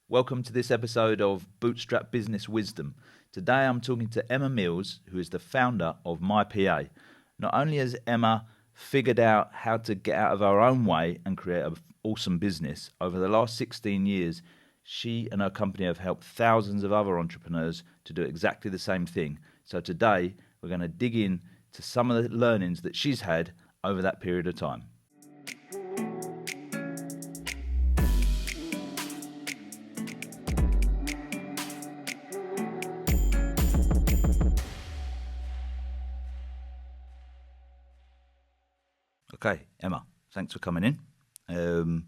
Welcome to this episode of Bootstrap Business Wisdom. Today I'm talking to Emma Mills, who is the founder of MyPA. Not only has Emma figured out how to get out of her own way and create an awesome business, over the last 16 years, she and her company have helped thousands of other entrepreneurs to do exactly the same thing. So today we're going to dig in to some of the learnings that she's had over that period of time. Okay, Emma, thanks for coming in.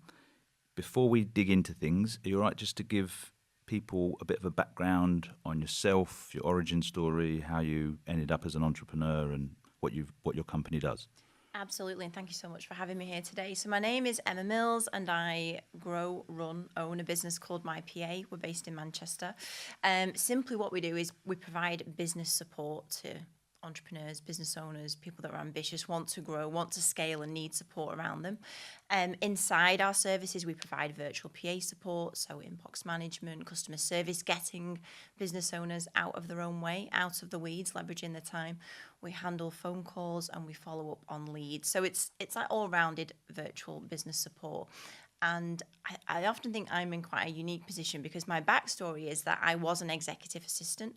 Before we dig into things, are you all right just to give people a bit of a background on yourself, your origin story, how you ended up as an entrepreneur and what your company does? Absolutely, and thank you so much for having me here today. So my name is Emma Mills, and I own a business called MyPA. We're based in Manchester. Simply what we do is we provide business support to entrepreneurs, business owners, people that are ambitious, want to grow, want to scale, and need support around them. Inside our services, we provide virtual PA support, so inbox management, customer service, getting business owners out of their own way, out of the weeds, leveraging their time. We handle phone calls and we follow up on leads. So it's like all-rounded virtual business support. And I often think I'm in quite a unique position because my backstory is that I was an executive assistant.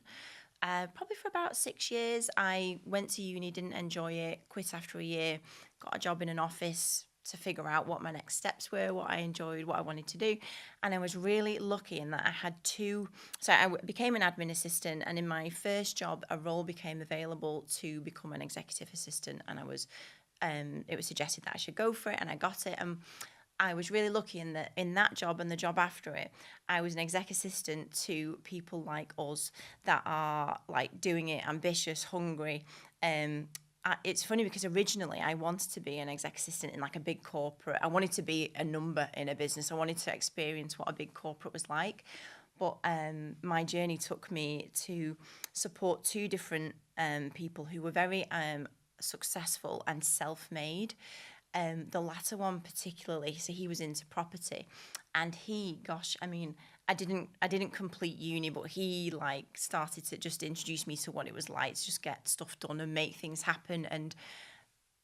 Probably for about 6 years. I went to uni, didn't enjoy it, quit after a year, got a job in an office to figure out what my next steps were, what I enjoyed, what I wanted to do. And I was really lucky in that I had became an admin assistant, and in my first job, a role became available to become an executive assistant, and it was suggested that I should go for it, and I got it. And I was really lucky in that job and the job after it, I was an exec assistant to people like us that are like doing it, ambitious, hungry. It's funny because originally I wanted to be an exec assistant in like a big corporate. I wanted to be a number in a business. I wanted to experience what a big corporate was like. But my journey took me to support two different people who were very successful and self-made. The latter one particularly, so he was into property, and I didn't complete uni, but he like started to just introduce me to what it was like to just get stuff done and make things happen. And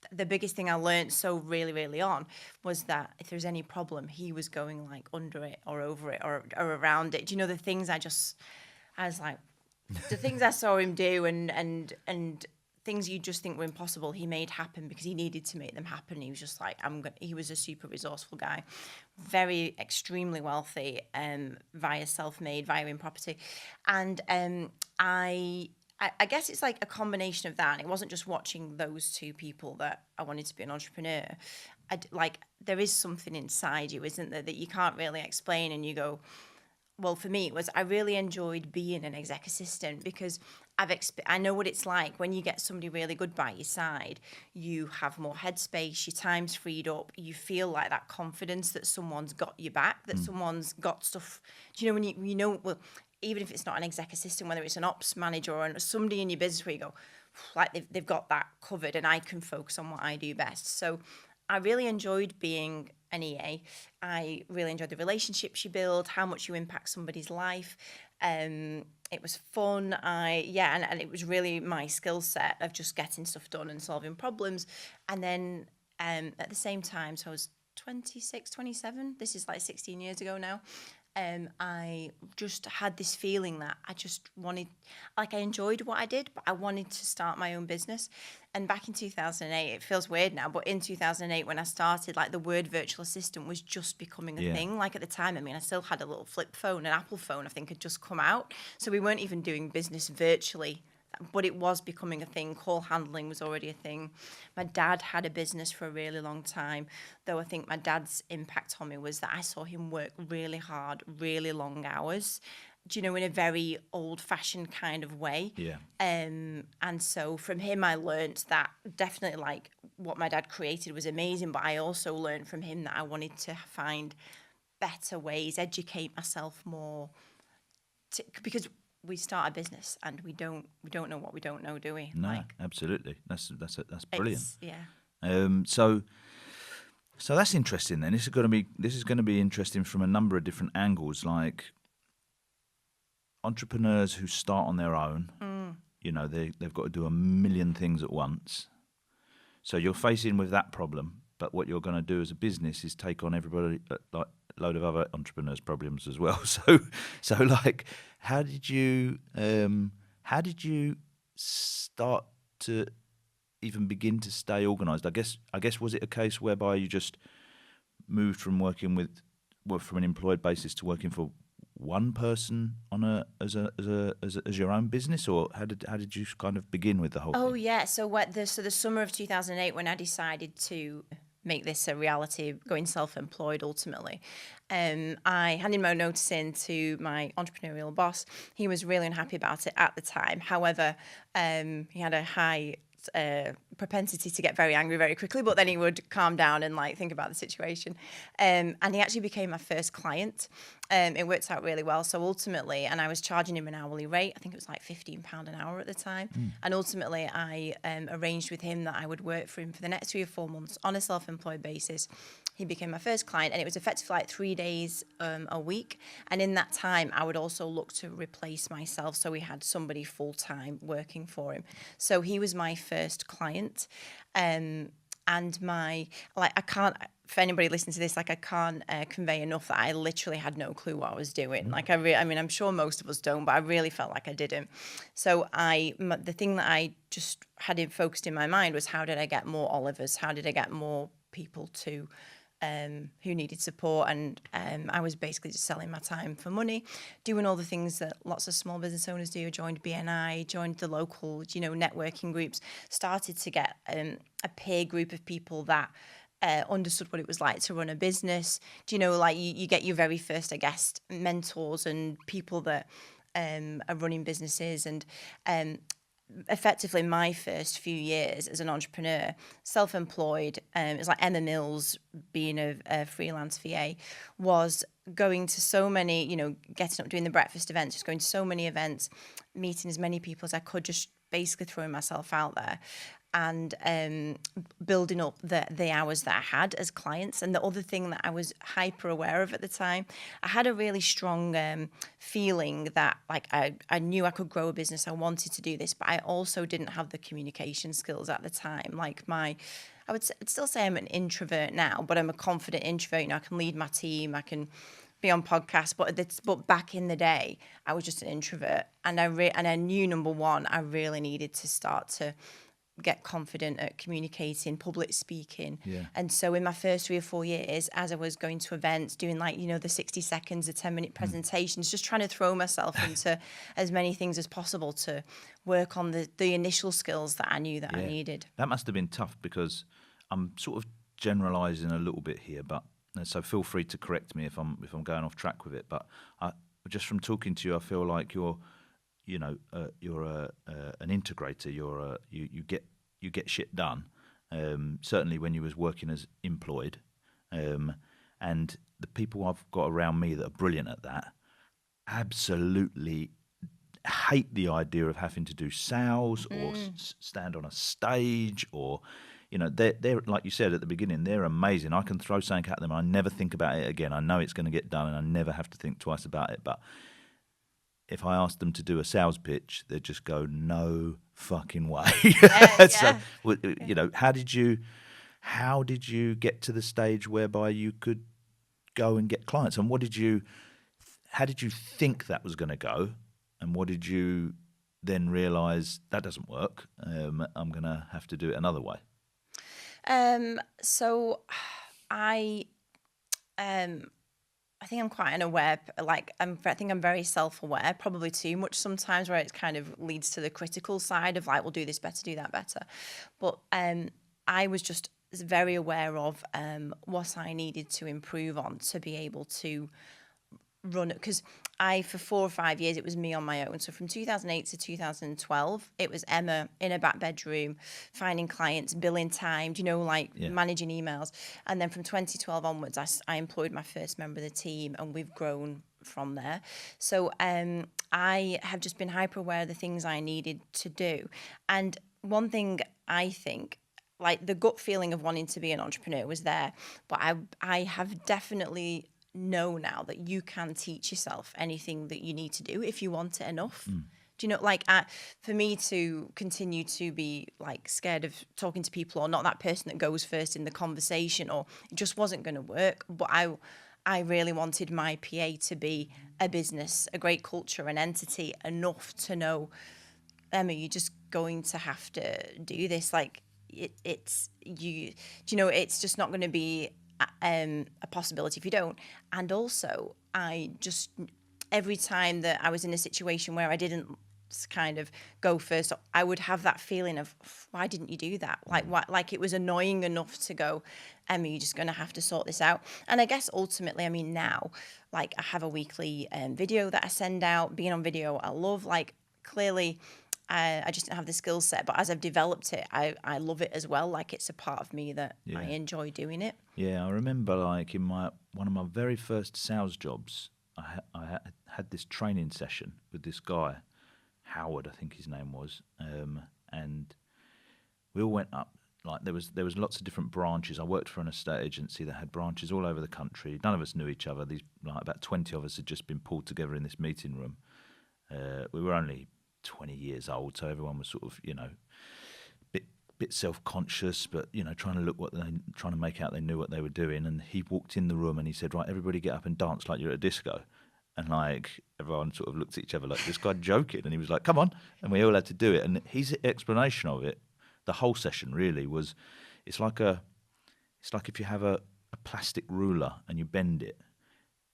the biggest thing I learned so really, really on was that if there's any problem, he was going like under it or over it or around it. Do you know the things I was like, the things I saw him do and things you just think were impossible, he made happen because he needed to make them happen. He was just like, he was a super resourceful guy, very extremely wealthy, via self-made, via in property. And I guess it's like a combination of that. And it wasn't just watching those two people that I wanted to be an entrepreneur. There is something inside you, isn't there, that you can't really explain, and you go, well, for me, it was I really enjoyed being an exec assistant because I know what it's like when you get somebody really good by your side. You have more headspace, your time's freed up, you feel like that confidence that someone's got your back, that someone's got stuff. Do you know when you know, well, even if it's not an exec assistant, whether it's an ops manager or somebody in your business where you go, like they've got that covered and I can focus on what I do best. So I really enjoyed being an EA. I really enjoyed the relationships you build, how much you impact somebody's life. It was fun. And it was really my skill set of just getting stuff done and solving problems. And then at the same time, so I was 26, 27. This is like 16 years ago now. I just had this feeling that I just wanted, like I enjoyed what I did, but I wanted to start my own business. And back in 2008, it feels weird now, but in 2008 when I started, like the word virtual assistant was just becoming a thing. Like at the time, I still had a little flip phone, an Apple phone, I think had just come out. So we weren't even doing business virtually, but it was becoming a thing. Call handling was already a thing. My dad had a business for a really long time, though I think my dad's impact on me was that I saw him work really hard, really long hours, do you know, in a very old-fashioned kind of way. Yeah. And so from him, I learned that definitely like what my dad created was amazing, but I also learned from him that I wanted to find better ways, educate myself more, because we start a business and we don't know what we don't know, do we? No, absolutely. That's brilliant. Yeah. So that's interesting. Then this is going to be interesting from a number of different angles. Like entrepreneurs who start on their own, you know, they've got to do a million things at once. So you're facing with that problem, but what you're going to do as a business is take on everybody, like a load of other entrepreneurs' problems as well. So like, how did you start to even begin to stay organised? I guess was it a case whereby you just moved from working from an employed basis to working for one person as your own business, or how did you kind of begin with the whole Oh thing? yeah, so the summer of 2008, when I decided to make this a reality, going self-employed ultimately, I handed my notice in to my entrepreneurial boss. He was really unhappy about it at the time. However, he had a high propensity to get very angry very quickly, but then he would calm down and like think about the situation. And he actually became my first client. It worked out really well. So ultimately, and I was charging him an hourly rate. I think it was like £15 an hour at the time. And ultimately, I arranged with him that I would work for him for the next 3 or 4 months on a self-employed basis. He became my first client, and it was effectively like 3 days a week. And in that time, I would also look to replace myself, so we had somebody full-time working for him. So he was my first client. And I can't, for anybody listening to this, like I can't convey enough that I literally had no clue what I was doing. Like I mean, I'm sure most of us don't, but I really felt like I didn't. So the thing that I just had it focused in my mind was, how did I get more Olivers? How did I get more people to who needed support? And I was basically just selling my time for money, doing all the things that lots of small business owners do. Joined BNI, joined the local, networking groups, started to get a peer group of people that understood what it was like to run a business. Like you get your very first, I guess, mentors and people that are running businesses. And effectively my first few years as an entrepreneur, self-employed, it was like Emma Mills being a freelance VA, was going to so many, getting up, doing the breakfast events, just going to so many events, meeting as many people as I could, just basically throwing myself out there and building up the hours that I had as clients. And the other thing that I was hyper aware of at the time, I had a really strong feeling that like I knew I could grow a business. I wanted to do this, but I also didn't have the communication skills at the time. Like I'd still say I'm an introvert now, but I'm a confident introvert. I can lead my team. I can be on podcasts, but back in the day, I was just an introvert, and I knew, number one, I really needed to start to get confident at communicating, public speaking. Yeah. And so in my first 3 or 4 years, as I was going to events, doing the 60 seconds, the 10-minute presentations, just trying to throw myself into as many things as possible to work on the initial skills that I knew that I needed. That must have been tough, because I'm sort of generalising a little bit here, but so feel free to correct me if I'm going off track with it. But just from talking to you, I feel like you're an integrator. You get shit done. Certainly when you was working as employed, and the people I've got around me that are brilliant at that absolutely hate the idea of having to do sales or stand on a stage, or they're like you said at the beginning, they're amazing. I can throw something at them, I never think about it again. I know it's going to get done, and I never have to think twice about it. But if I asked them to do a sales pitch, they'd just go, no fucking way. So, how did you get to the stage whereby you could go and get clients? And how did you think that was going to go? And what did you then realise that doesn't work? I'm going to have to do it another way. So I think I'm quite unaware. I think I'm very self-aware, probably too much sometimes, where it kind of leads to the critical side of like, we'll do this better, do that better. But I was just very aware of what I needed to improve on to be able to run it, because for 4 or 5 years it was me on my own. So from 2008 to 2012, it was Emma in a back bedroom finding clients, billing time, managing emails. And then from 2012 onwards, I employed my first member of the team, and we've grown from there. So I have just been hyper aware of the things I needed to do. And one thing I think, like, the gut feeling of wanting to be an entrepreneur was there, but I have definitely know now that you can teach yourself anything that you need to do if you want it enough. Do you know, like, for me to continue to be like scared of talking to people, or not that person that goes first in the conversation, or it just wasn't going to work. But I really wanted my PA to be a business, a great culture, an entity enough to know, Emma, you're just going to have to do this. Like, it's you. Do you know? It's just not going to be a possibility if you don't. And also, I just, every time that I was in a situation where I didn't kind of go first, I would have that feeling of, why didn't you do that? Like, like it was annoying enough to go, Emma, you're just going to have to sort this out. And I guess ultimately, I mean, now, like, I have a weekly video that I send out. Being on video, I love. Like, clearly, I just didn't have the skill set, but as I've developed it, I love it as well. Like, it's a part of me that I enjoy doing it. Yeah, I remember, like, in one of my very first sales jobs, I had this training session with this guy, Howard, I think his name was, and we all went up. Like, there was lots of different branches. I worked for an estate agency that had branches all over the country. None of us knew each other. These, like, about 20 of us had just been pulled together in this meeting room. We were only 20 years old, so everyone was sort of, you know, bit self-conscious, but, you know, trying to make out they knew what they were doing. And he walked in the room and he said, right, everybody get up and dance like you're at a disco. And, like, everyone sort of looked at each other like, this guy joking. And he was like, come on. And we all had to do it. And his explanation of it, the whole session really was, it's like if you have a plastic ruler and you bend it,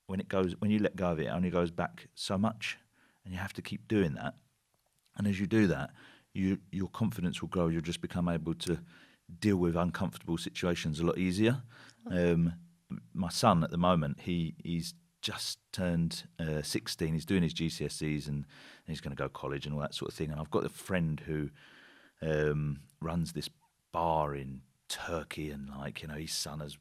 when you let go of it, it only goes back so much, and you have to keep doing that. And as you do that, your confidence will grow. You'll just become able to deal with uncomfortable situations a lot easier. My son at the moment, he's just turned 16. He's doing his GCSEs and he's going to go college and all that sort of thing. And I've got a friend who runs this bar in Turkey, and, like, you know, his son has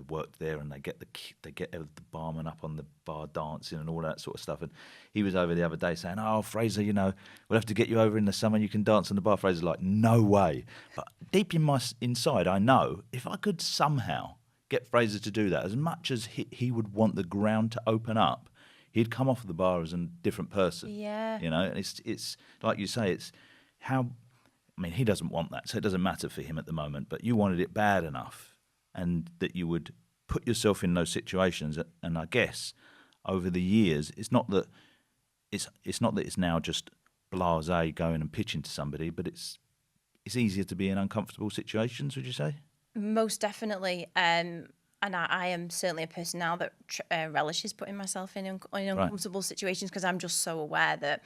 worked there, and they get the barman up on the bar dancing and all that sort of stuff. And he was over the other day saying, "Oh, Fraser, you know, we'll have to get you over in the summer. You can dance on the bar." Fraser's like, "No way!" But deep inside, I know if I could somehow get Fraser to do that, as much as he would want the ground to open up, he'd come off the bar as a different person. Yeah, you know, and it's like you say, it's how. I mean, he doesn't want that, so it doesn't matter for him at the moment. But you wanted it bad enough, and that you would put yourself in those situations. And I guess over the years, it's not that it's now just blasé going and pitching to somebody, but it's easier to be in uncomfortable situations. Would you say? most definitely. And I am certainly a person now that relishes putting myself in uncomfortable situations, because I'm just so aware that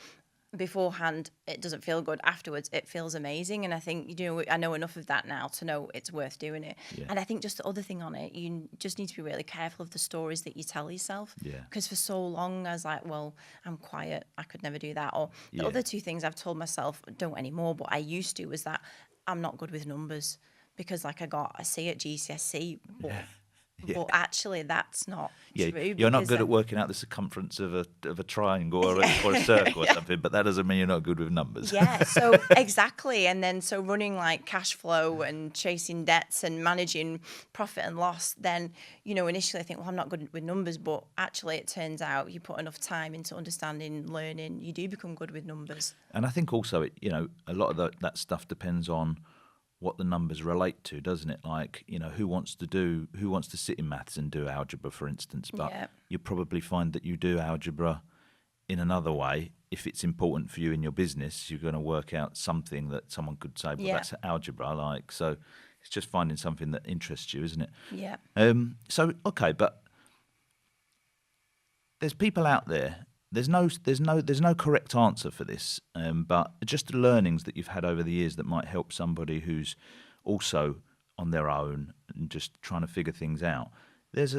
beforehand it doesn't feel good, afterwards it feels amazing. And I think, you know, I know enough of that now to know it's worth doing it. And I think just the other thing on it, you just need to be really careful of the stories that you tell yourself, because for so long I was like, well, I'm quiet, I could never do that. Or the other two things I've told myself, don't anymore, but I used to, was that I'm not good with numbers, because, like, I got a C at GCSE, but actually that's not true. You're not good at working out the circumference of a triangle or a circle or something, but that doesn't mean you're not good with numbers. So exactly. And then so running, like, cash flow and chasing debts and managing profit and loss, then, you know, initially I think, well, I'm not good with numbers, but actually it turns out you put enough time into understanding, learning, you do become good with numbers. And I think also, you know, a lot of that stuff depends on what the numbers relate to, doesn't it? Like, you know, who wants to sit in maths and do algebra, for instance? But you probably find that you do algebra in another way. If it's important for you in your business, you're going to work out something that someone could say, well, that's algebra. Like, so it's just finding something that interests you, isn't it? Yeah. So, okay, but there's people out there. There's no correct answer for this, but just the learnings that you've had over the years that might help somebody who's also on their own and just trying to figure things out. There's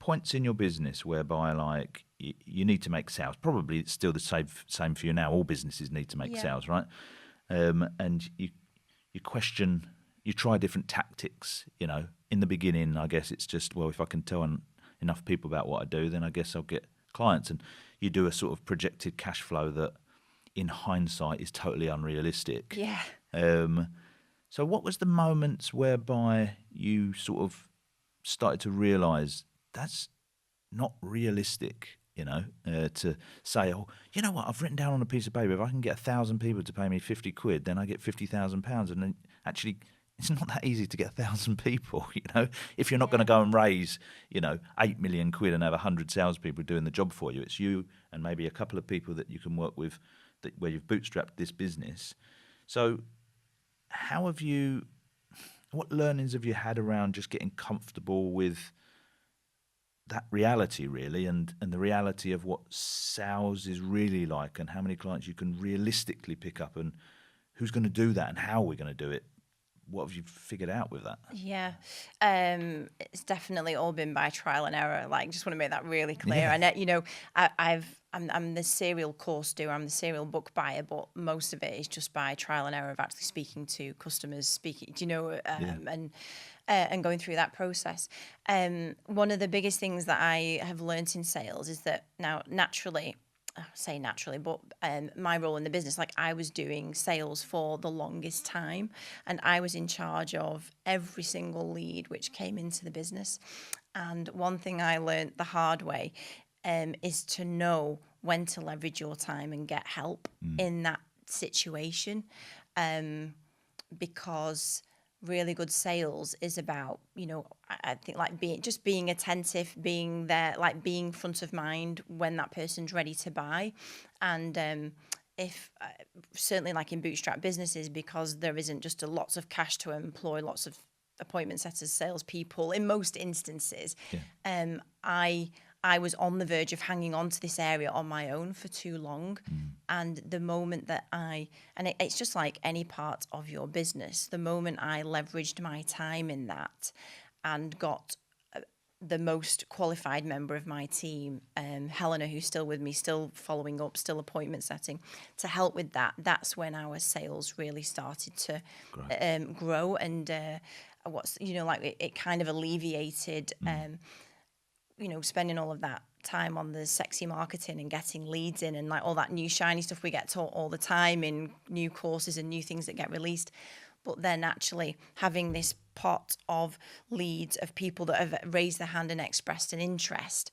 points in your business whereby, like, you need to make sales. Probably it's still the same for you now. All businesses need to make sales, right? And you question, you try different tactics. You know, in the beginning, I guess it's just, well, if I can tell enough people about what I do, then I guess I'll get clients. And you do a sort of projected cash flow that in hindsight is totally unrealistic. Yeah. So what was the moments whereby you sort of started to realise not realistic, to say, oh, you know what, I've written down on a piece of paper, if I can get 1,000 people to pay me 50 quid, then I get £50,000. And then actually, it's not that easy to get 1,000 people, if you're not going to go and raise, 8 million quid and have 100 salespeople doing the job for you. It's you and maybe a couple of people that you can work with where you've bootstrapped this business. So what learnings have you had around just getting comfortable with that reality, really, and the reality of what sales is really like, and how many clients you can realistically pick up, and who's going to do that, and how we're going to do it? What have you figured out with that? Yeah, it's definitely all been by trial and error. Like, just want to make that really clear. Yeah. And I'm the serial course doer, I'm the serial book buyer, but most of it is just by trial and error of actually speaking to customers, and going through that process. One of the biggest things that I have learnt in sales is that now, naturally, but my role in the business, like, I was doing sales for the longest time, and I was in charge of every single lead which came into the business. And one thing I learned the hard way is to know when to leverage your time and get help in that situation, because really good sales is about, I think, like, being attentive, being there, like being front of mind when that person's ready to buy. And if certainly, like in bootstrap businesses, because there isn't just lots of cash to employ lots of appointment setters, salespeople in most instances, I was on the verge of hanging on to this area on my own for too long. And the moment that it's just like any part of your business, the moment I leveraged my time in that and got the most qualified member of my team, Helena, who's still with me, still following up, still appointment setting, to help with that, that's when our sales really started to grow. And it kind of alleviated spending all of that time on the sexy marketing and getting leads in, and like all that new shiny stuff we get taught all the time in new courses and new things that get released. But then actually having this pot of leads of people that have raised their hand and expressed an interest,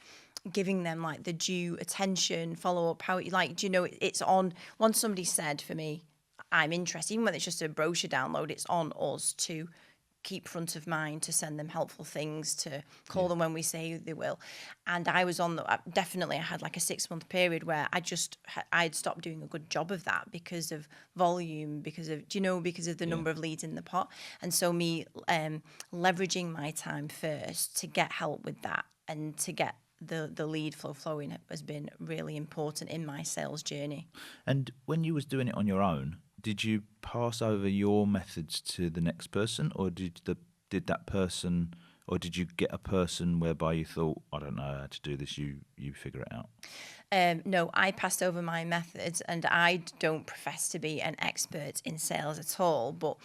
giving them like the due attention, follow up, it's on. Once somebody said for me, I'm interested, even when it's just a brochure download, it's on us to keep front of mind, to send them helpful things, to call them when we say they will. And I was I had like a 6-month period where I'd stopped doing a good job of that because of volume, because of the number of leads in the pot. And so me leveraging my time first to get help with that and to get the lead flow flowing has been really important in my sales journey. And when you was doing it on your own, did you pass over your methods to the next person, or did that person, or did you get a person whereby you thought, I don't know how to do this, you figure it out? No, I passed over my methods, and I don't profess to be an expert in sales at all.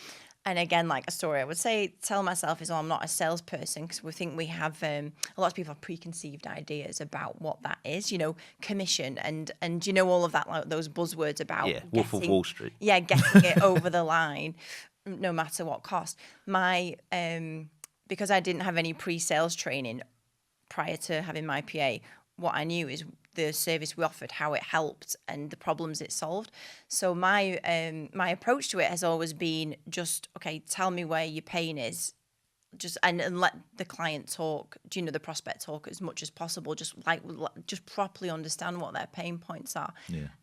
And again, like a story I would tell myself is, I'm not a salesperson, because we think we have, a lot of people have preconceived ideas about what that is, commission and all of that, like those buzzwords about Wolf of Wall Street. Yeah, getting it over the line, no matter what cost. Because I didn't have any pre-sales training prior to having my PA, what I knew is the service we offered, how it helped, and the problems it solved. So my approach to it has always been just, okay, tell me where your pain is, and let the client talk, the prospect talk as much as possible, just properly understand what their pain points are.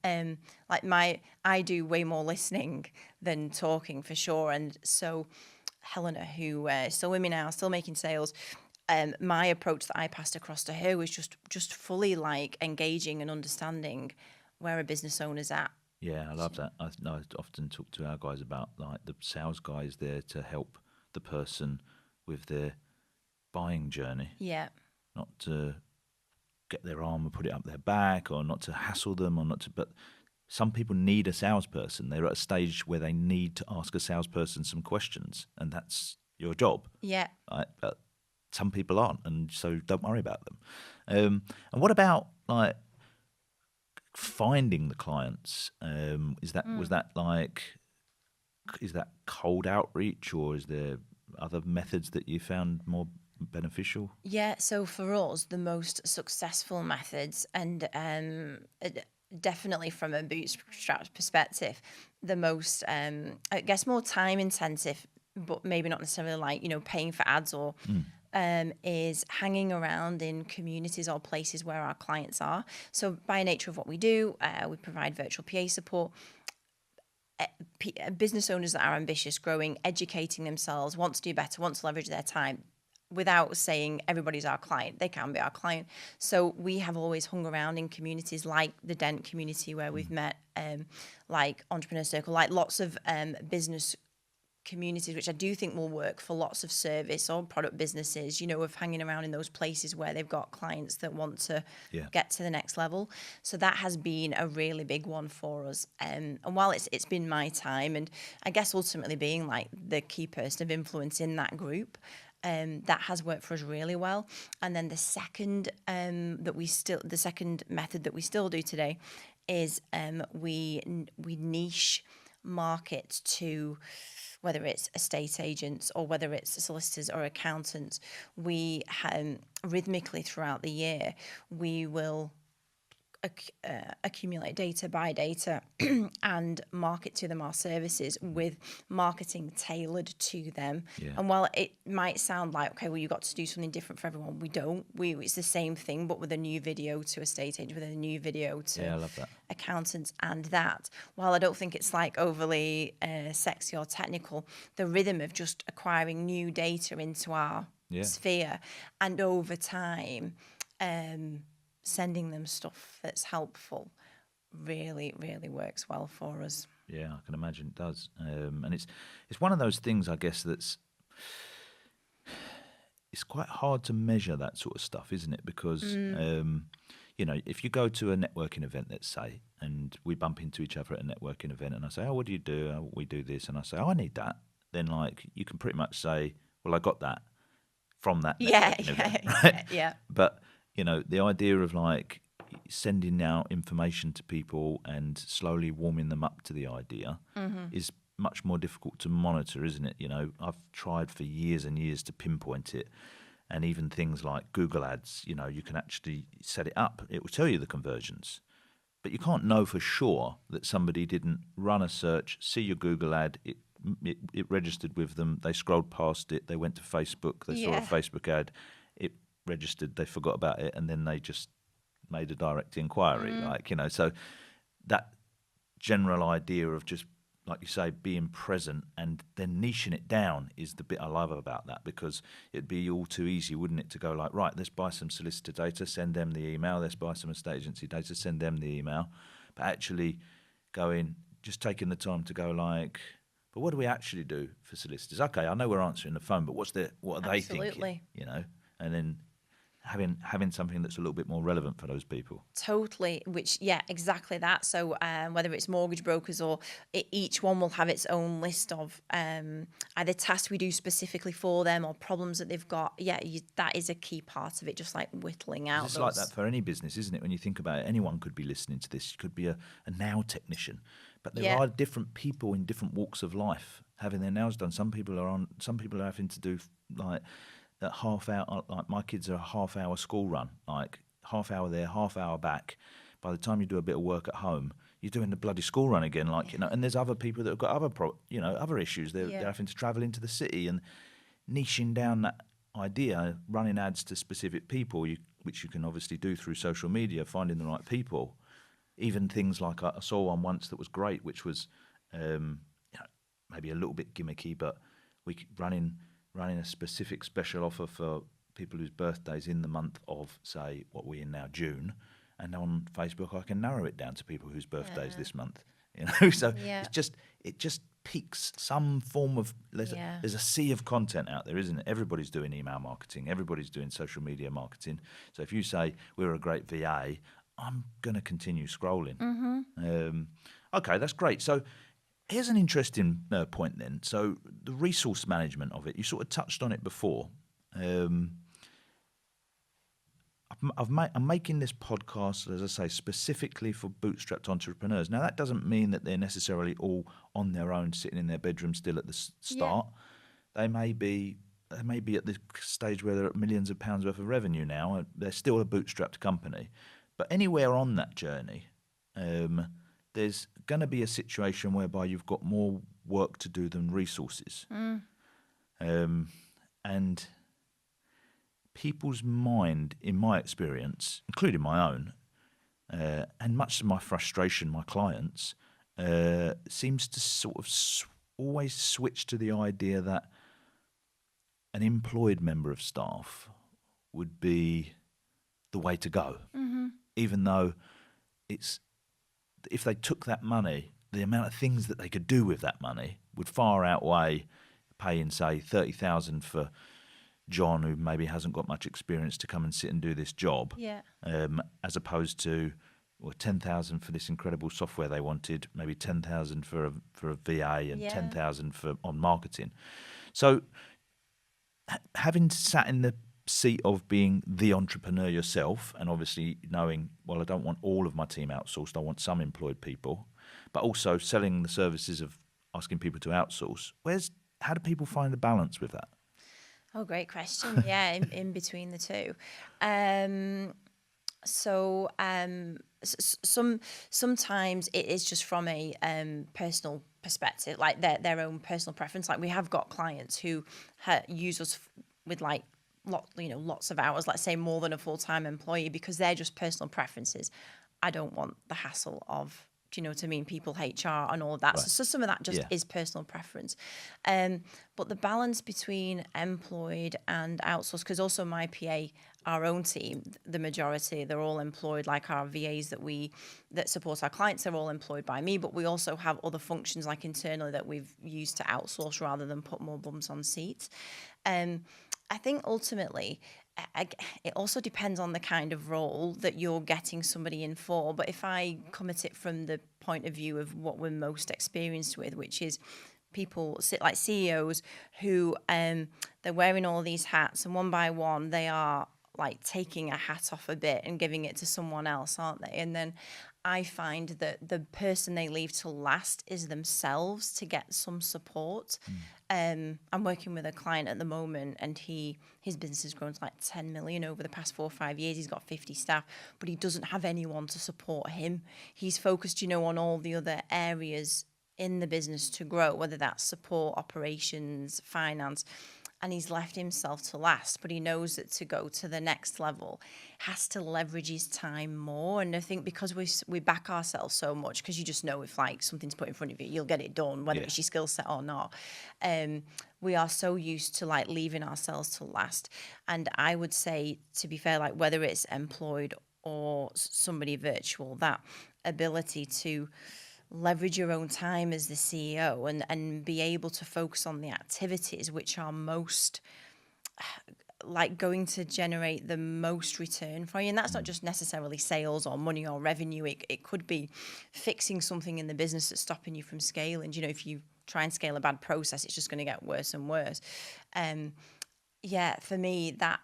I do way more listening than talking, for sure. And so Helena, who is still with me now, still making sales, my approach that I passed across to her was just fully like engaging and understanding where a business owner's at. Yeah, I love that. I often talk to our guys about, like, the sales guys there to help the person with their buying journey. Yeah. Not to get their arm and put it up their back, or not to hassle them, but some people need a salesperson. They're at a stage where they need to ask a salesperson some questions, and that's your job. Yeah. Right? But some people aren't, and so don't worry about them. And what about, like, finding the clients? Is that cold outreach, or is there other methods that you found more beneficial? Yeah, so for us, the most successful methods, and definitely from a bootstrap perspective, the most, I guess, more time intensive, but maybe not necessarily like, paying for ads or. Is hanging around in communities or places where our clients are. So, by nature of what we do, we provide virtual PA support. Business owners that are ambitious, growing, educating themselves, want to do better, want to leverage their time without saying everybody's our client. They can be our client. So we have always hung around in communities like the Dent community where we've met, like Entrepreneur Circle, like lots of business communities, which I do think will work for lots of service or product businesses, of hanging around in those places where they've got clients that want to get to the next level. So that has been a really big one for us. And while it's been my time, and I guess ultimately being like the key person of influence in that group, that has worked for us really well. And then the second method that we still do today is we niche market to, whether it's estate agents or whether it's solicitors or accountants. We rhythmically throughout the year, we will accumulate data, buy data, and market to them our services with marketing tailored to them. Yeah. And while it might sound like, okay, well, you got to do something different for everyone, we don't. It's the same thing, but with a new video to estate agent, with a new video to I love that. accountants, and that, while I don't think it's like overly sexy or technical, the rhythm of just acquiring new data into our sphere, and over time, sending them stuff that's helpful really, really works well for us. Yeah, I can imagine it does. And it's one of those things, I guess, it's quite hard to measure that sort of stuff, isn't it? Because, if you go to a networking event, let's say, and we bump into each other at a networking event, and I say, oh, what do you do? Oh, we do this. And I say, oh, I need that. Then, you can pretty much say, well, I got that from that networking event, right? Yeah. But the idea of sending out information to people and slowly warming them up to the idea is much more difficult to monitor, isn't it? I've tried for years and years to pinpoint it. And even things like Google Ads, you can actually set it up. It will tell you the conversions. But you can't know for sure that somebody didn't run a search, see your Google ad, it registered with them, they scrolled past it, they went to Facebook, they saw a Facebook ad, it registered, they forgot about it, and then they just made a direct inquiry. So that general idea of just, like you say, being present and then niching it down is the bit I love about that, because it'd be all too easy, wouldn't it, to go like, right, let's buy some solicitor data, send them the email, let's buy some estate agency data, send them the email. But actually just taking the time to go but what do we actually do for solicitors? Okay, I know we're answering the phone, but what are they thinking? And then having something that's a little bit more relevant for those people. Totally, exactly that. So whether it's mortgage brokers or each one will have its own list of either tasks we do specifically for them or problems that they've got. That is a key part of it, just like whittling out. It's like that for any business, isn't it? When you think about it, anyone could be listening to this. You could be a nail technician. But there are different people in different walks of life having their nails done. Some people are having to do that half hour, like my kids are a half hour school run, like half hour there, half hour back. By the time you do a bit of work at home, you're doing the bloody school run again, and there's other people that have got other issues. They're having to travel into the city, and niching down that idea, running ads to specific people, which you can obviously do through social media, finding the right people. Even things like I saw one once that was great, which was maybe a little bit gimmicky, but running a specific special offer for people whose birthdays in the month of, say, what we're in now, June, and on Facebook I can narrow it down to people whose birthdays this month. So it just piques some form of there's a sea of content out there, isn't it? Everybody's doing email marketing, everybody's doing social media marketing. So if you say we're a great VA, I'm going to continue scrolling. Okay, that's great. So here's an interesting point then. So the resource management of it, you sort of touched on it before. I'm making this podcast, as I say, specifically for bootstrapped entrepreneurs. Now, that doesn't mean that they're necessarily all on their own, sitting in their bedroom still at the start. They may be they may be at the stage where they're at millions of pounds worth of revenue now. They're still a bootstrapped company. But anywhere on that journey, there's going to be a situation whereby you've got more work to do than resources. And people's mind, in my experience, including my own, and much to my frustration, my clients, seems to sort of always switch to the idea that an employed member of staff would be the way to go, even though it's, if they took that money, the amount of things that they could do with that money would far outweigh paying, say, 30,000 for John, who maybe hasn't got much experience, to come and sit and do this job, as opposed to 10,000 for this incredible software they wanted, maybe 10,000 for a VA, and 10,000 on marketing. So, having sat in the seat of being the entrepreneur yourself, and obviously knowing, well, I don't want all of my team outsourced, I want some employed people, but also selling the services of asking people to outsource. How do people find the balance with that? Oh, great question. Yeah, in between the two. Sometimes it is just from a personal perspective, like their own personal preference. Like, we have got clients who use us with like lots of hours, let's say more than a full-time employee, because they're just personal preferences. I don't want the hassle of, do you know what I mean, people, HR and all of that. Right. So some of that just is personal preference. But the balance between employed and outsourced, because also my PA, our own team, the majority, they're all employed. Like our VAs that support our clients, they're all employed by me, but we also have other functions like internally that we've used to outsource rather than put more bums on seats. I think ultimately, it also depends on the kind of role that you're getting somebody in for. But if I come at it from the point of view of what we're most experienced with, which is people like CEOs who they're wearing all these hats, and one by one they are like taking a hat off a bit and giving it to someone else, aren't they? And then I find that the person they leave to last is themselves to get some support. I'm working with a client at the moment, and his business has grown to like 10 million over the past 4 or 5 years. He's got 50 staff, but he doesn't have anyone to support him. He's focused, on all the other areas in the business to grow, whether that's support, operations, finance. And he's left himself to last, but he knows that to go to the next level has to leverage his time more. And I think because we back ourselves so much, because you just know if like something's put in front of you, you'll get it done, whether it's your skill set or not. We are so used to like leaving ourselves to last. And I would say, to be fair, like whether it's employed or somebody virtual, that ability to leverage your own time as the CEO and be able to focus on the activities which are most like going to generate the most return for you. And that's not just necessarily sales or money or revenue. It could be fixing something in the business that's stopping you from scaling. If you try and scale a bad process, it's just going to get worse and worse. For me, that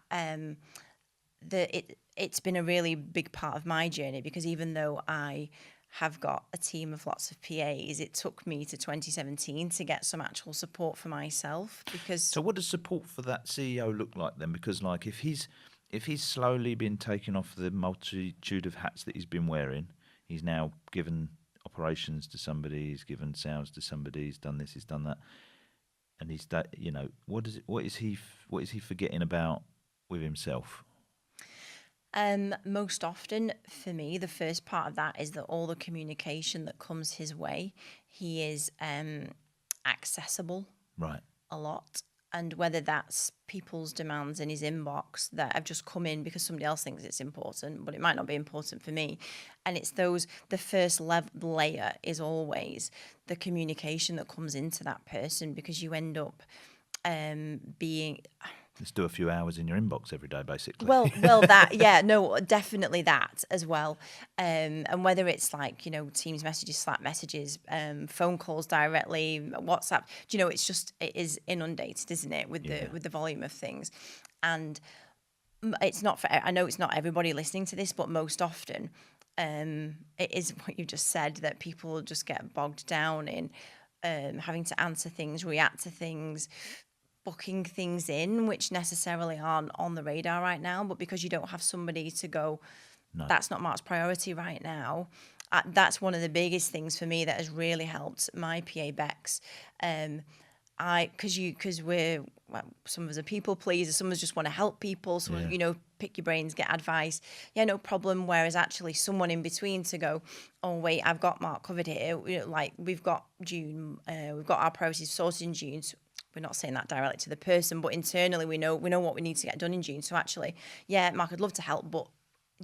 it's been a really big part of my journey, because even though I have got a team of lots of PAs, it took me to 2017 to get some actual support for myself. So what does support for that CEO look like then? Because like if he's slowly been taken off the multitude of hats that he's been wearing, he's now given operations to somebody, he's given sales to somebody, he's done this, he's done that, and he's that, what is he forgetting about with himself? Most often for me, the first part of that is that all the communication that comes his way, he is accessible a lot. And whether that's people's demands in his inbox that have just come in because somebody else thinks it's important, but it might not be important for me. And it's the first layer is always the communication that comes into that person, because you end up being... Let's do a few hours in your inbox every day, basically. Well, definitely that as well. And whether it's like, Teams messages, Slack messages, phone calls directly, WhatsApp, it is inundated, isn't it, with the volume of things. And I know it's not everybody listening to this, but most often it is what you just said, that people just get bogged down in having to answer things, react to things, booking things in which necessarily aren't on the radar right now, but because you don't have somebody to go, No. that's not Mark's priority right now. That's one of the biggest things for me that has really helped my PA Bex. Because we're, well, some of us are people pleasers, some of us just want to help people, some of, Yeah. pick your brains, get advice. Yeah, no problem. Whereas actually someone in between to go, oh wait, I've got Mark covered here. Like we've got June, we've got our priorities sorted in June. So we're not saying that directly to the person, but internally we know what we need to get done in June. So actually, yeah, Mark, I'd love to help, but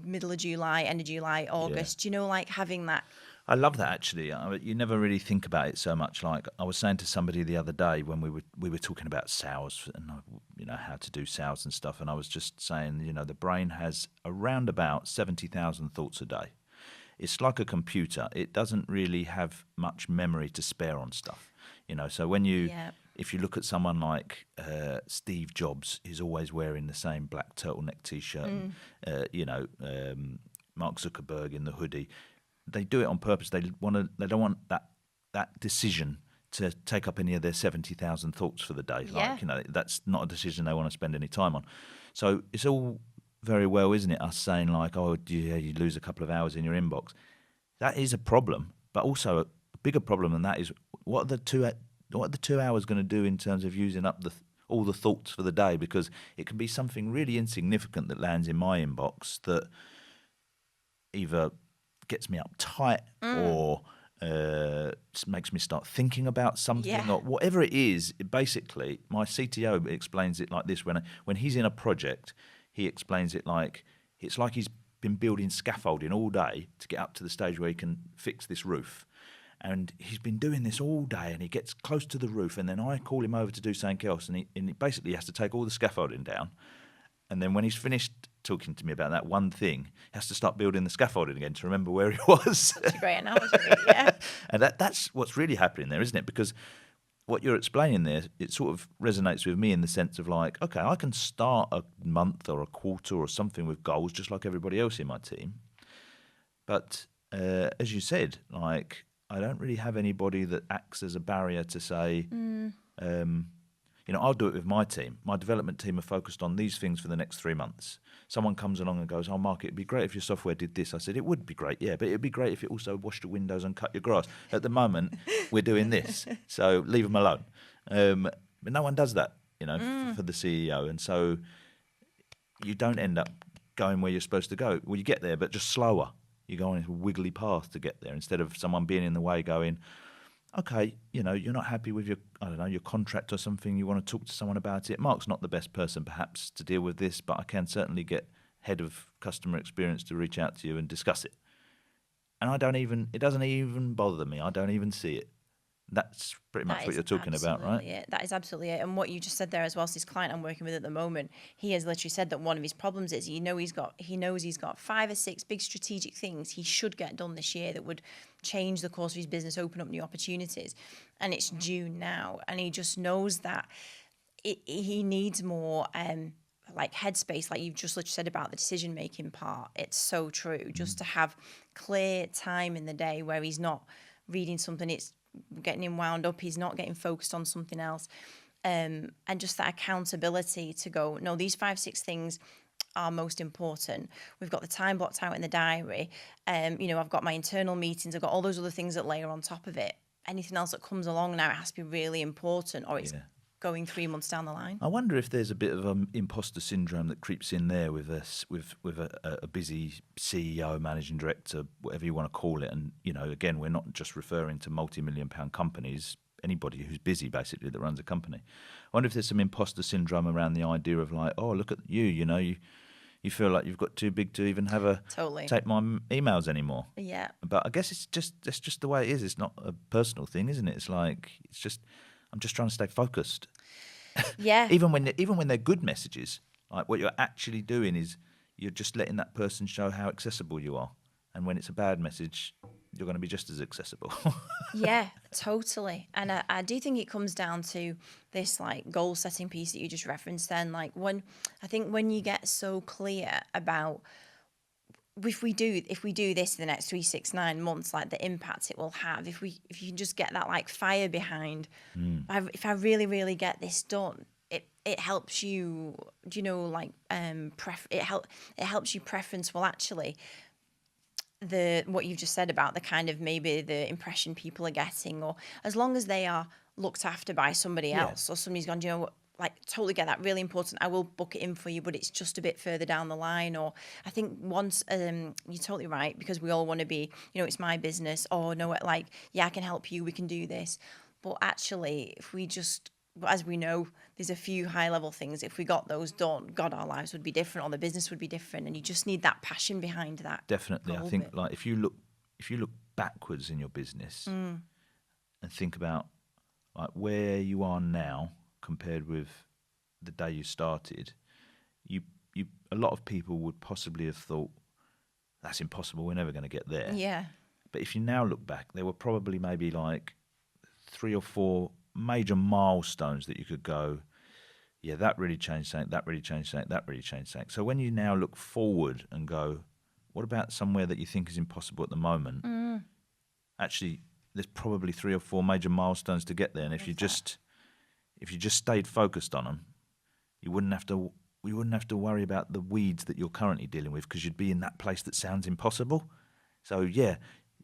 middle of July, end of July, August, like having that. I love that actually. You never really think about it so much. Like I was saying to somebody the other day when we were talking about sales and how to do sales and stuff, and I was just saying the brain has around about 70,000 thoughts a day. It's like a computer. It doesn't really have much memory to spare on stuff. So when if you look at someone like Steve Jobs, he's always wearing the same black turtleneck T-shirt. Mark Zuckerberg in the hoodie. They do it on purpose. They don't want that decision to take up any of their 70,000 thoughts for the day. Yeah. That's not a decision they want to spend any time on. So it's all very well, isn't it? Us saying like, oh, yeah, you lose a couple of hours in your inbox. That is a problem, but also a bigger problem than that is what are the 2 hours going to do in terms of using up all the thoughts for the day? Because it can be something really insignificant that lands in my inbox that either gets me uptight or makes me start thinking about something or whatever it is. Basically, my CTO explains it like this: when he's in a project, he explains it like it's like he's been building scaffolding all day to get up to the stage where he can fix this roof. And he's been doing this all day, and he gets close to the roof, and then I call him over to do something else, and he basically has to take all the scaffolding down. And then when he's finished talking to me about that one thing, he has to start building the scaffolding again to remember where he was. That's a great analogy, yeah. And that's what's really happening there, isn't it? Because what you're explaining there, it sort of resonates with me in the sense of like, okay, I can start a month or a quarter or something with goals just like everybody else in my team. But as you said, like, I don't really have anybody that acts as a barrier to say, I'll do it with my team. My development team are focused on these things for the next 3 months. Someone comes along and goes, oh, Mark, it'd be great if your software did this. I said, it would be great, yeah, but it'd be great if it also washed the windows and cut your grass. At the moment, we're doing this, so leave them alone. But no one does that, for the CEO. And so you don't end up going where you're supposed to go. Well, you get there, but just slower. You go on a wiggly path to get there instead of someone being in the way going, okay, you're not happy with your contract or something, you want to talk to someone about it. Mark's not the best person perhaps to deal with this, but I can certainly get head of customer experience to reach out to you and discuss it. And it doesn't even bother me. I don't even see it. That's pretty much what you're talking about, right? Yeah, that is absolutely it. And what you just said there as well, so this client I'm working with at the moment, he has literally said that one of his problems is he knows he's got 5 or 6 big strategic things he should get done this year that would change the course of his business, open up new opportunities. And it's June now, and he just knows that he needs more like headspace, like you've just literally said about the decision making part. It's so true. Just to have clear time in the day where he's not reading something, it's getting him wound up, he's not getting focused on something else, and just that accountability to go, no, these 5-6 things are most important. We've got the time blocked out in the diary. I've got my internal meetings, I've got all those other things that layer on top of it. Anything else that comes along now, it has to be really important, or it's going 3 months down the line. I wonder if there's a bit of imposter syndrome that creeps in there with a busy CEO, managing director, whatever you want to call it. And again, we're not just referring to multi-million-pound companies. Anybody who's busy, basically, that runs a company. I wonder if there's some imposter syndrome around the idea of like, oh, look at you. You feel like you've got too big to even take my emails anymore. Yeah. But I guess that's just the way it is. It's not a personal thing, isn't it? It's like I'm just trying to stay focused. Yeah. even when they're good messages, like what you're actually doing is you're just letting that person show how accessible you are. And when it's a bad message, you're going to be just as accessible. Yeah, totally. And I do think it comes down to this like goal setting piece that you just referenced then. Like when you get so clear about if we do this in the next 3, 6, 9 months, like the impact it will have, if you can just get that like fire behind, if I really, really get this done, it helps you, do you know, like it helps you preference, well, actually, the what you've just said about the kind of maybe the impression people are getting, or as long as they are looked after by somebody Yeah. else, or somebody's gone, "Do you know what, like, totally get that, really important, I will book it in for you, but it's just a bit further down the line." Or I think once, you're totally right, because we all want to be, it's my business, or no, like, yeah, I can help you, we can do this. But actually, if we just, as we know, there's a few high level things. If we got those done, God, our lives would be different, or the business would be different. And you just need that passion behind that. Definitely. I goal think bit. like if you look backwards in your business and think about like where you are now compared with the day you started, you a lot of people would possibly have thought that's impossible, we're never going to get there. Yeah. But if you now look back, there were probably maybe like 3 or 4 major milestones that you could go, yeah, that really changed something, that really changed something, that really changed something. So when you now look forward and go, what about somewhere that you think is impossible at the moment? Actually, there's probably 3 or 4 major milestones to get there, and if you just stayed focused on them, you wouldn't have to worry about the weeds that you're currently dealing with, because you'd be in that place that sounds impossible. So yeah,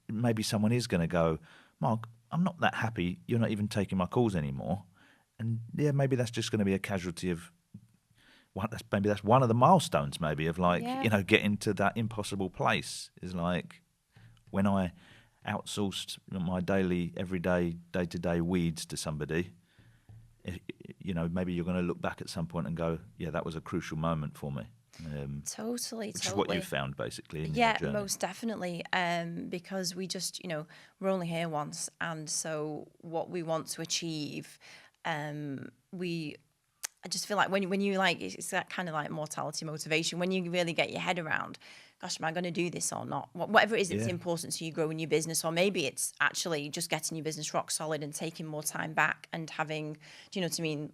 maybe someone is going to go, Mark, I'm not that happy. You're not even taking my calls anymore. And yeah, maybe that's just going to be a casualty of maybe that's one of the milestones, maybe, of like, Yeah. getting to that impossible place is like when I outsourced my daily, everyday, day-to-day weeds to somebody. Maybe you're going to look back at some point and go, yeah, that was a crucial moment for me. Totally. Which is what you found basically in your Yeah, journey. most definitely. Because we just, we're only here once, and so what we want to achieve, I just feel like when you like, it's that kind of like mortality motivation. When you really get your head around, gosh, am I going to do this or not? Whatever it is that's Yeah. important to you growing your business, or maybe it's actually just getting your business rock solid and taking more time back and having, do you know what I mean,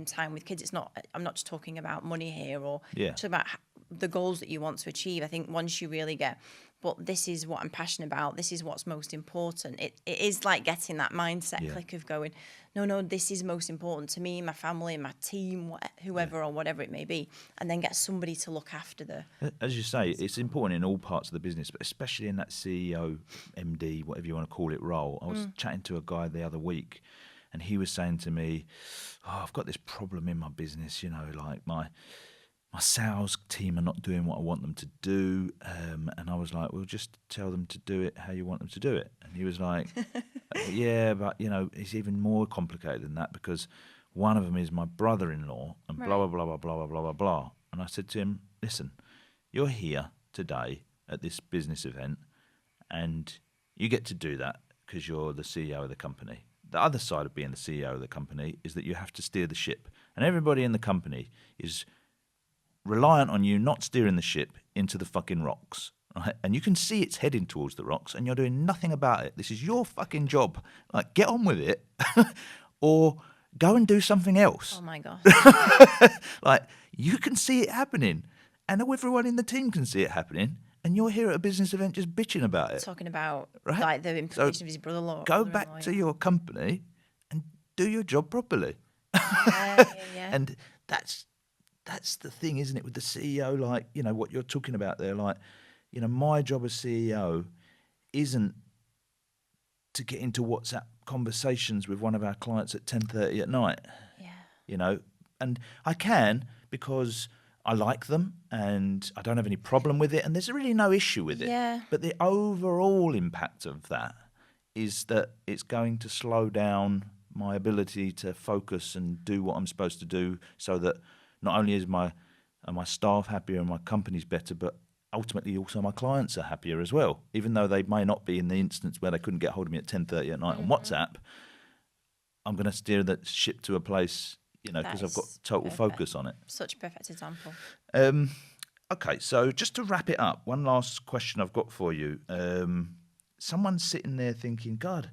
time with kids. It's not. I'm not just talking about money here, or Yeah. just about the goals that you want to achieve. I think once you really get, but this is what I'm passionate about, this is what's most important, it is like getting that mindset click of going, no, this is most important to me, my family, my team, whoever or whatever it may be, and then get somebody to look after the. As you say, it's important in all parts of the business, but especially in that CEO, MD, whatever you want to call it, role. I was chatting to a guy the other week, and he was saying to me, I've got this problem in my business, like my sales team are not doing what I want them to do. And I was like, well, just tell them to do it how you want them to do it. And he was like, yeah, but, it's even more complicated than that, because one of them is my brother-in-law and blah, blah, blah, blah, blah, blah, blah, blah, blah. And I said to him, listen, you're here today at this business event and you get to do that because you're the CEO of the company. The other side of being the CEO of the company is that you have to steer the ship. And everybody in the company is reliant on you not steering the ship into the fucking rocks, right? And you can see it's heading towards the rocks and you're doing nothing about it. This is your fucking job. Like, get on with it or go and do something else. Oh my gosh. Like, you can see it happening and everyone in the team can see it happening, and you're here at a business event just bitching about it. Talking about Right? like the implication So of his brother-in-law. Go back to your company and do your job properly. Yeah. And that's the thing, isn't it, with the CEO? Like, what you're talking about there. Like, my job as CEO isn't to get into WhatsApp conversations with one of our clients at 10:30 at night. Yeah. And I can, because I like them and I don't have any problem with it, and there's really no issue with it. Yeah. But the overall impact of that is that it's going to slow down my ability to focus and do what I'm supposed to do, so that not only are my staff happier and my company's better, but ultimately also my clients are happier as well. Even though they may not be in the instance where they couldn't get hold of me at 10:30 at night on WhatsApp, I'm going to steer that ship to a place, because I've got total focus on it. Such a perfect example. Okay, so just to wrap it up, one last question I've got for you. Someone's sitting there thinking, God,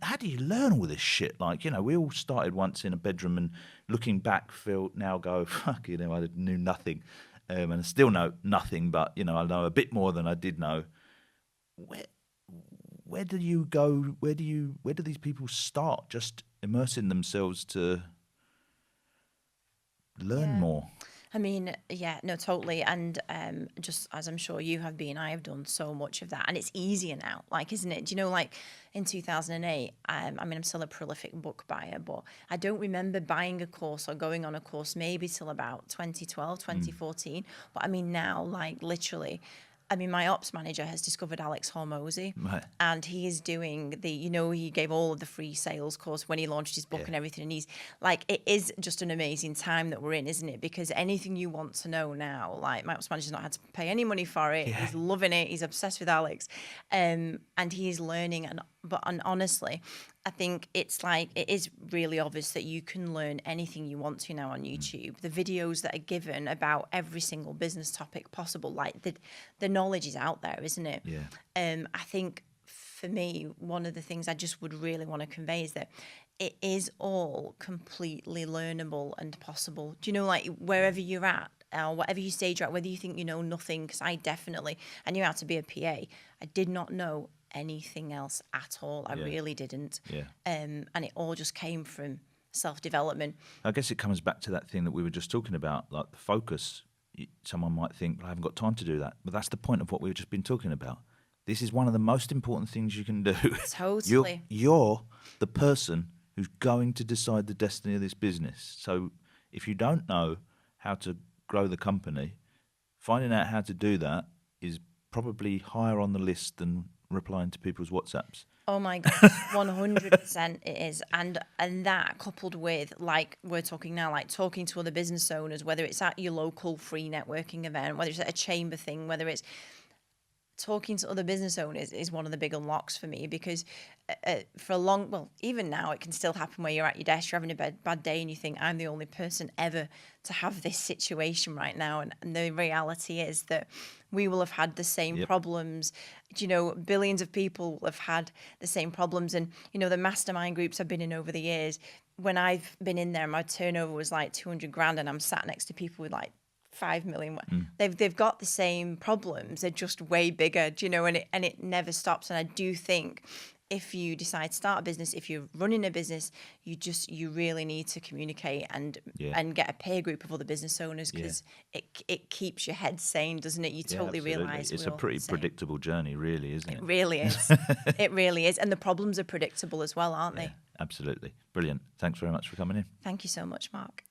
how do you learn all this shit? Like, we all started once in a bedroom, and looking back, now go, fuck, I knew nothing. And I still know nothing, but, I know a bit more than I did know. Where do you go? Where do these people start just immersing themselves to learn Yeah. more. I mean, yeah, no, totally. And just as I'm sure you have been, I have done so much of that. And it's easier now, like, isn't it? Do you know, like in 2008, I mean, I'm still a prolific book buyer, but I don't remember buying a course or going on a course maybe till about 2012, 2014. But I mean, now, like, literally, I mean, my ops manager has discovered Alex Hormozy, Right. and he is doing he gave all of the free sales course when he launched his book Yeah. and everything. And he's like, it is just an amazing time that we're in, isn't it? Because anything you want to know now, like my ops manager's not had to pay any money for it. Yeah. He's loving it. He's obsessed with Alex, and he's learning. And honestly, I think it's like, it is really obvious that you can learn anything you want to now on YouTube. The videos that are given about every single business topic possible, like the knowledge is out there, isn't it? Yeah. I think for me, one of the things I just would really want to convey is that it is all completely learnable and possible. Do you know, like wherever you're at, or whatever you stage you're at, whether you think you know nothing, because I knew how to be a PA. I did not know anything else at all. I really didn't. Yeah. And it all just came from self-development. I guess it comes back to that thing that we were just talking about, like the focus. Someone might think, well, I haven't got time to do that. But that's the point of what we've just been talking about. This is one of the most important things you can do. Totally. You're the person who's going to decide the destiny of this business. So if you don't know how to grow the company, finding out how to do that is probably higher on the list than replying to people's WhatsApps. Oh my gosh, 100% it is. And that coupled with, like we're talking now, like talking to other business owners, whether it's at your local free networking event, whether it's at a chamber thing, whether it's talking to other business owners is one of the big unlocks for me, because for a long, well, even now it can still happen where you're at your desk, you're having a bad day and you think, I'm the only person ever to have this situation right now. And the reality is that we will have had the same problems. You know, billions of people will have had the same problems. And, you know, the mastermind groups I've been in over the years, when I've been in there, my turnover was like 200 grand and I'm sat next to people with like 5 million. They've got the same problems. They're just way bigger, do you know, and it never stops. And I do think if you decide to start a business, if you're running a business, you really need to communicate and get a peer group of other business owners, because it keeps your head sane, doesn't it? You totally realise it's a pretty predictable journey, really, isn't it? It really is. It really is. And the problems are predictable as well, aren't they? Absolutely. Brilliant. Thanks very much for coming in. Thank you so much, Mark.